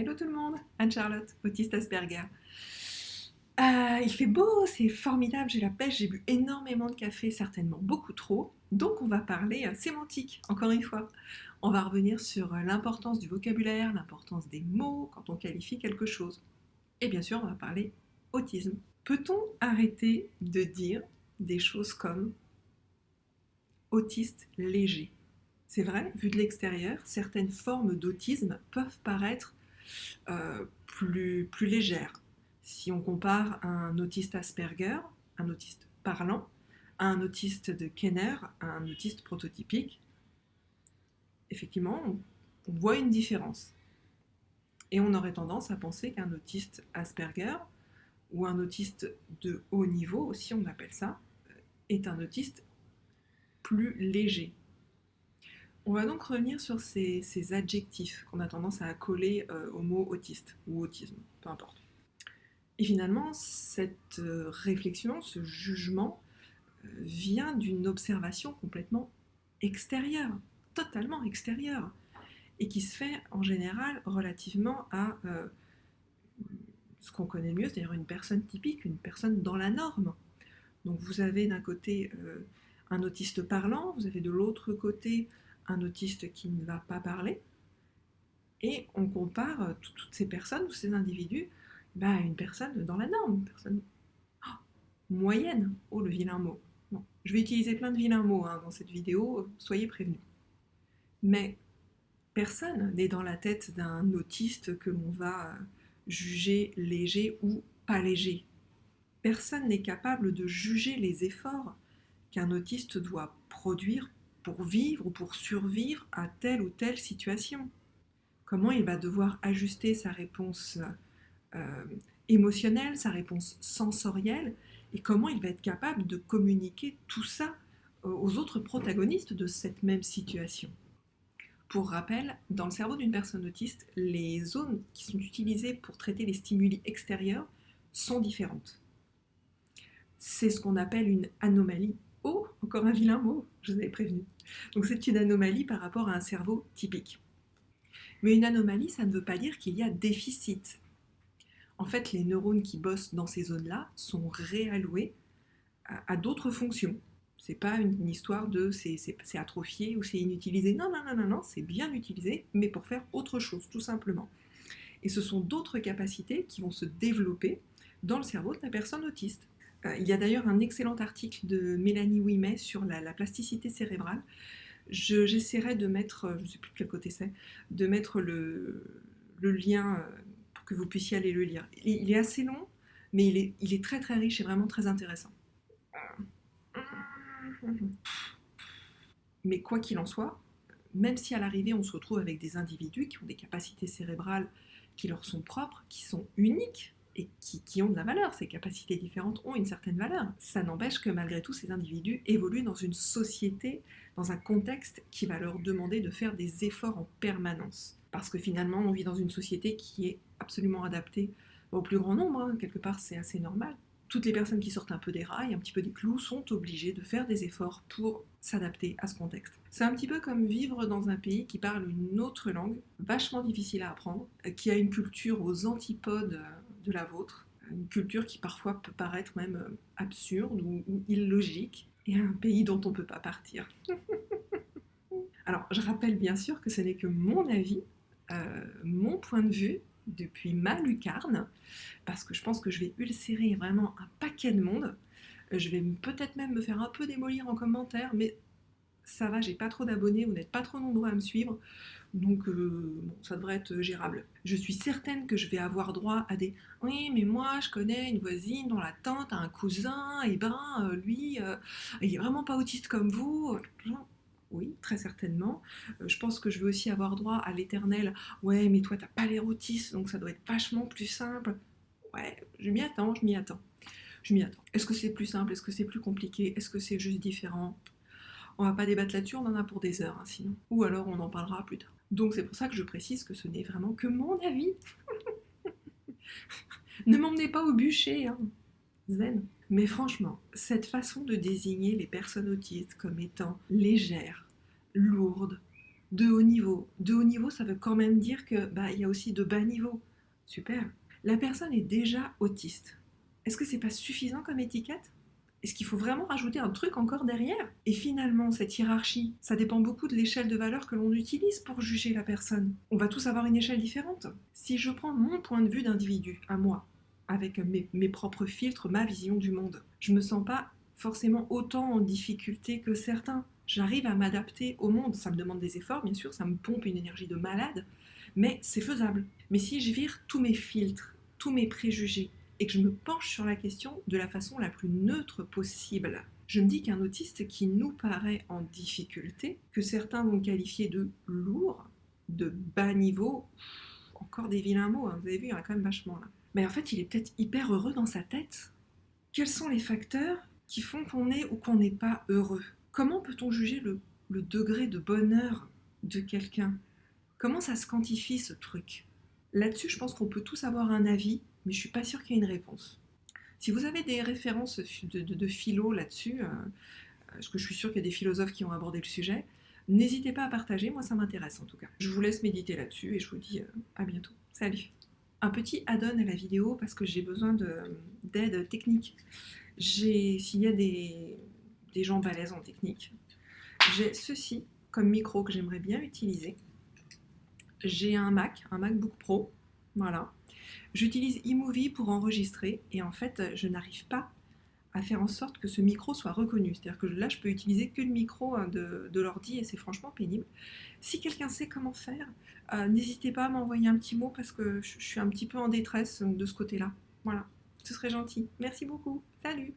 Hello tout le monde, Anne-Charlotte, autiste Asperger. Il fait beau, c'est formidable, j'ai la pêche, j'ai bu énormément de café, certainement beaucoup trop. Donc on va parler sémantique, encore une fois. On va revenir sur l'importance du vocabulaire, l'importance des mots quand on qualifie quelque chose. Et bien sûr, on va parler autisme. Peut-on arrêter de dire des choses comme autiste léger? C'est vrai, vu de l'extérieur, certaines formes d'autisme peuvent paraître plus légère. Si on compare un autiste Asperger, un autiste parlant, à un autiste de Kenner, à un autiste prototypique, effectivement, on voit une différence. Et on aurait tendance à penser qu'un autiste Asperger ou un autiste de haut niveau, aussi on appelle ça, est un autiste plus léger. On va donc revenir sur ces adjectifs qu'on a tendance à coller au mot autiste ou autisme, peu importe. Et finalement, cette réflexion, ce jugement, vient d'une observation complètement extérieure, totalement extérieure, et qui se fait en général relativement à ce qu'on connaît mieux, c'est-à-dire une personne typique, une personne dans la norme. Donc vous avez d'un côté un autiste parlant, vous avez de l'autre côté un autiste qui ne va pas parler, et on compare toutes ces personnes, tous ces individus, à une personne dans la norme, une personne moyenne. Oh, le vilain mot. Bon, je vais utiliser plein de vilains mots dans cette vidéo, soyez prévenus. Mais personne n'est dans la tête d'un autiste que l'on va juger léger ou pas léger. Personne n'est capable de juger les efforts qu'un autiste doit produire pour vivre ou pour survivre à telle ou telle situation. Comment il va devoir ajuster sa réponse euh, émotionnelle, sa réponse sensorielle, et comment il va être capable de communiquer tout ça aux autres protagonistes de cette même situation. Pour rappel, dans le cerveau d'une personne autiste, les zones qui sont utilisées pour traiter les stimuli extérieurs sont différentes. C'est ce qu'on appelle une anomalie. Oh, encore un vilain mot, je vous avais prévenu. Donc c'est une anomalie par rapport à un cerveau typique. Mais une anomalie, ça ne veut pas dire qu'il y a déficit. En fait, les neurones qui bossent dans ces zones-là sont réalloués à d'autres fonctions. C'est pas une histoire de c'est atrophié ou c'est inutilisé. Non, non, non, non, non, c'est bien utilisé, mais pour faire autre chose, tout simplement. Et ce sont d'autres capacités qui vont se développer dans le cerveau de la personne autiste. Il y a d'ailleurs un excellent article de Mélanie Ouimet sur la plasticité cérébrale. J'essaierai de mettre, je ne sais plus de quel côté c'est, de mettre le lien pour que vous puissiez aller le lire. Il est assez long, mais il est très très riche et vraiment très intéressant. Mais quoi qu'il en soit, même si à l'arrivée on se retrouve avec des individus qui ont des capacités cérébrales qui leur sont propres, qui sont uniques et qui ont de la valeur, ces capacités différentes ont une certaine valeur, ça n'empêche que malgré tout ces individus évoluent dans une société, dans un contexte qui va leur demander de faire des efforts en permanence. Parce que finalement on vit dans une société qui est absolument adaptée au plus grand nombre, hein. Quelque part c'est assez normal. Toutes les personnes qui sortent un peu des rails, un petit peu des clous, sont obligées de faire des efforts pour s'adapter à ce contexte. C'est un petit peu comme vivre dans un pays qui parle une autre langue, vachement difficile à apprendre, qui a une culture aux antipodes de la vôtre, une culture qui parfois peut paraître même absurde ou illogique, et un pays dont on ne peut pas partir. Alors, je rappelle bien sûr que ce n'est que mon avis, mon point de vue, depuis ma lucarne, parce que je pense que je vais ulcérer vraiment un paquet de monde. Je vais peut-être même me faire un peu démolir en commentaire, mais ça va, j'ai pas trop d'abonnés, vous n'êtes pas trop nombreux à me suivre, donc bon, ça devrait être gérable. Je suis certaine que je vais avoir droit à des «Oui, mais moi, je connais une voisine dont la tante a un cousin, et ben, lui, il est vraiment pas autiste comme vous.» Oui, très certainement. Je pense que je vais aussi avoir droit à l'éternel «Ouais, mais toi, t'as pas l'air autiste, donc ça doit être vachement plus simple.» Ouais, je m'y attends, je m'y attends. Je m'y attends. Est-ce que c'est plus simple? Est-ce que c'est plus compliqué? Est-ce que c'est juste différent? On va pas débattre là-dessus, on en a pour des heures, hein, sinon. Ou alors on en parlera plus tard. Donc c'est pour ça que je précise que ce n'est vraiment que mon avis. Ne m'emmenez pas au bûcher, hein. Zen. Mais franchement, cette façon de désigner les personnes autistes comme étant légères, lourdes, De haut niveau. De haut niveau, ça veut quand même dire que il y a aussi de bas niveau. Super. La personne est déjà autiste. Est-ce que c'est pas suffisant comme étiquette? Est-ce qu'il faut vraiment rajouter un truc encore derrière? Et finalement, cette hiérarchie, ça dépend beaucoup de l'échelle de valeur que l'on utilise pour juger la personne. On va tous avoir une échelle différente. Si je prends mon point de vue d'individu, à moi, avec mes propres filtres, ma vision du monde, je me sens pas forcément autant en difficulté que certains. J'arrive à m'adapter au monde. Ça me demande des efforts, bien sûr, ça me pompe une énergie de malade, mais c'est faisable. Mais si je vire tous mes filtres, tous mes préjugés, et que je me penche sur la question de la façon la plus neutre possible, je me dis qu'un autiste qui nous paraît en difficulté, que certains vont qualifier de lourd, de bas niveau, encore des vilains mots, hein, vous avez vu, il y en a quand même vachement là. Mais en fait, il est peut-être hyper heureux dans sa tête. Quels sont les facteurs qui font qu'on est ou qu'on n'est pas heureux? Comment peut-on juger le degré de bonheur de quelqu'un? Comment ça se quantifie ce truc? Là-dessus, je pense qu'on peut tous avoir un avis, mais je suis pas sûre qu'il y ait une réponse. Si vous avez des références de philo là-dessus, parce que je suis sûre qu'il y a des philosophes qui ont abordé le sujet, n'hésitez pas à partager, moi ça m'intéresse en tout cas. Je vous laisse méditer là-dessus et je vous dis à bientôt. Salut. Un petit add-on à la vidéo parce que j'ai besoin d'aide technique. S'il y a des gens balèzes en technique, j'ai ceci comme micro que j'aimerais bien utiliser. J'ai un MacBook Pro, voilà. J'utilise iMovie pour enregistrer et en fait, je n'arrive pas à faire en sorte que ce micro soit reconnu. C'est-à-dire que là, je peux utiliser que le micro de l'ordi et c'est franchement pénible. Si quelqu'un sait comment faire, n'hésitez pas à m'envoyer un petit mot parce que je suis un petit peu en détresse de ce côté-là. Voilà, ce serait gentil. Merci beaucoup. Salut!